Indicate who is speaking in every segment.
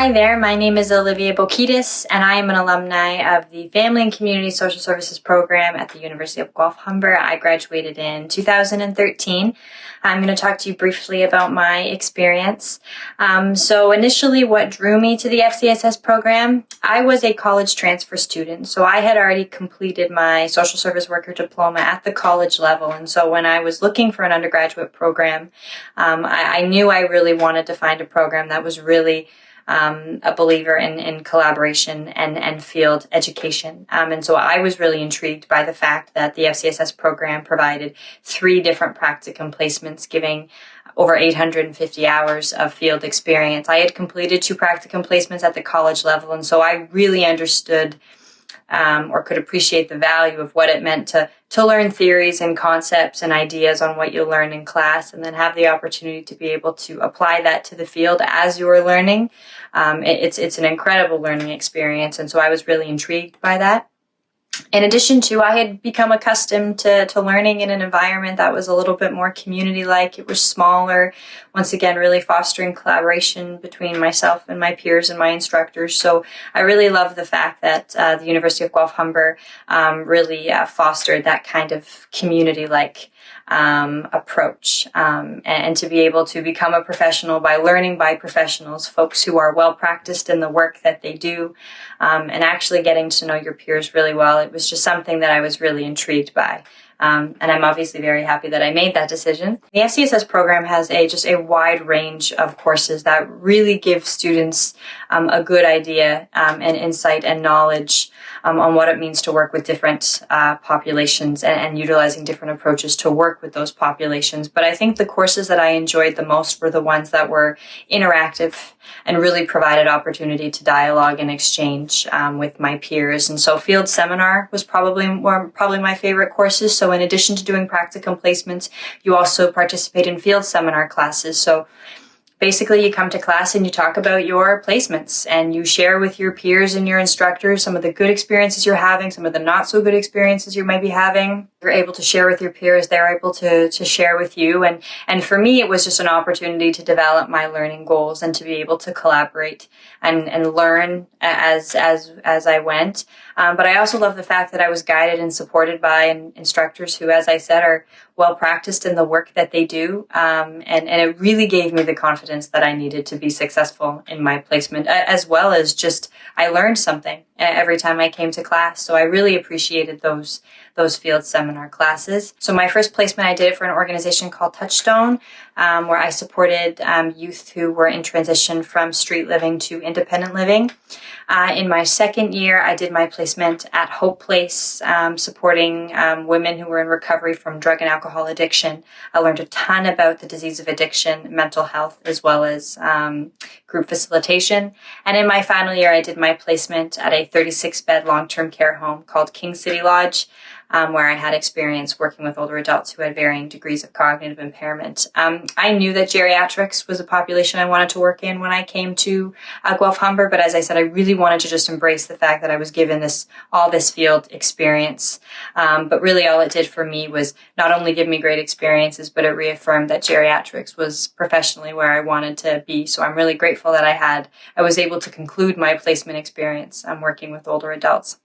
Speaker 1: Hi there, my name is Olivia and I am an alumni of the Family and Community Social Services program at the University of Guelph-Humber. I graduated in 2013. I'm going to talk to you briefly about my experience. So initially what drew me to the FCSS program, I was a college transfer student. So I had already completed my social service worker diploma at the college level. And so when I was looking for an undergraduate program, I knew I really wanted to find a program that was really a believer in collaboration and field education. And so I was really intrigued by the fact that the FCSS program provided 3 different practicum placements, giving over 850 hours of field experience. I had completed 2 practicum placements at the college level, and so I really understood or could appreciate the value of what it meant to learn theories and concepts and ideas on what you learn in class, and then have the opportunity to be able to apply that to the field as you're learning. It's an incredible learning experience, and so I was really intrigued by that. In addition to, I had become accustomed to learning in an environment that was a little bit more community-like. It was smaller, once again, really fostering collaboration between myself and my peers and my instructors. So I really love the fact that the University of Guelph-Humber really fostered that kind of community-like approach, and to be able to become a professional by learning by professionals, folks who are well practiced in the work that they do, and actually getting to know your peers really well. It was just something that I was really intrigued by. And I'm obviously very happy that I made that decision. The FCSS program has just a wide range of courses that really give students a good idea and insight and knowledge on what it means to work with different populations and utilizing different approaches to work with those populations. But I think the courses that I enjoyed the most were the ones that were interactive and really provided opportunity to dialogue and exchange with my peers. And so field seminar was probably my favorite courses. So in addition to doing practicum placements, you also participate in field seminar classes. So basically, you come to class and you talk about your placements and you share with your peers and your instructors some of the good experiences you're having, some of the not so good experiences you might be having. You're able to share with your peers, they're able to share with you. And for me, it was just an opportunity to develop my learning goals and to be able to collaborate and learn as I went. But I also love the fact that I was guided and supported by instructors who, as I said, are well practiced in the work that they do. And it really gave me the confidence that I needed to be successful in my placement, as well as just I learned something every time I came to class. So I really appreciated those field seminar classes. So my first placement, I did it for an organization called Touchstone, where I supported youth who were in transition from street living to independent living. In my second year, I did my placement at Hope Place, supporting women who were in recovery from drug and alcohol addiction. I learned a ton about the disease of addiction, mental health, as well as group facilitation. And in my final year, I did my placement at a 36-bed long-term care home called King City Lodge, where I had experience working with older adults who had varying degrees of cognitive impairment. I knew that geriatrics was a population I wanted to work in when I came to Guelph-Humber, but as I said, I really wanted to just embrace the fact that I was given all this field experience. But really all it did for me was not only give me great experiences, but it reaffirmed that geriatrics was professionally where I wanted to be. So I'm really grateful that I was able to conclude my placement experience working with older adults.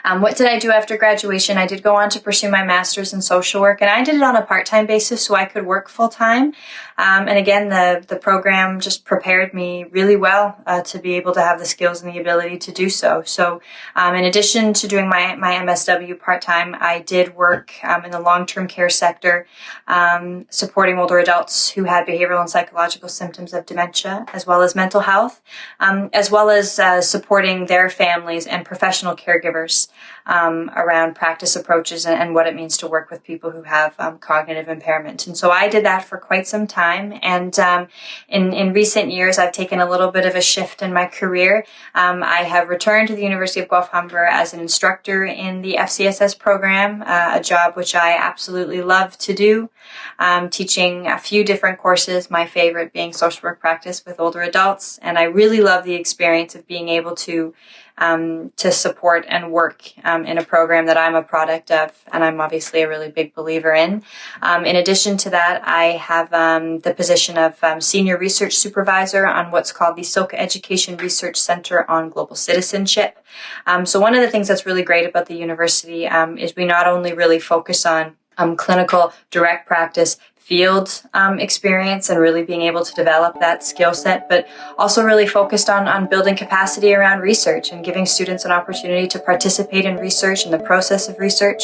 Speaker 1: What did I do after graduation? I did go on to pursue my master's in social work, and I did it on a part-time basis so I could work full-time. And again, the program just prepared me really well to be able to have the skills and the ability to do so. So in addition to doing my MSW part-time, I did work in the long-term care sector, supporting older adults who had behavioral and psychological symptoms of dementia, as well as mental health, as well as supporting their families and professional caregivers around practice approaches and what it means to work with people who have cognitive impairment. And so I did that for quite some time. And in recent years, I've taken a little bit of a shift in my career. I have returned to the University of Guelph-Humber as an instructor in the FCSS program, a job which I absolutely love to do, teaching a few different courses, my favorite being social work practice with older adults. And I really love the experience of being able to to support and work in a program that I'm a product of, and I'm obviously a really big believer in. In addition to that, I have the position of Senior Research Supervisor on what's called the Soka Education Research Center on Global Citizenship. So one of the things that's really great about the university is we not only really focus on clinical direct practice field experience and really being able to develop that skill set, but also really focused on building capacity around research and giving students an opportunity to participate in research and the process of research.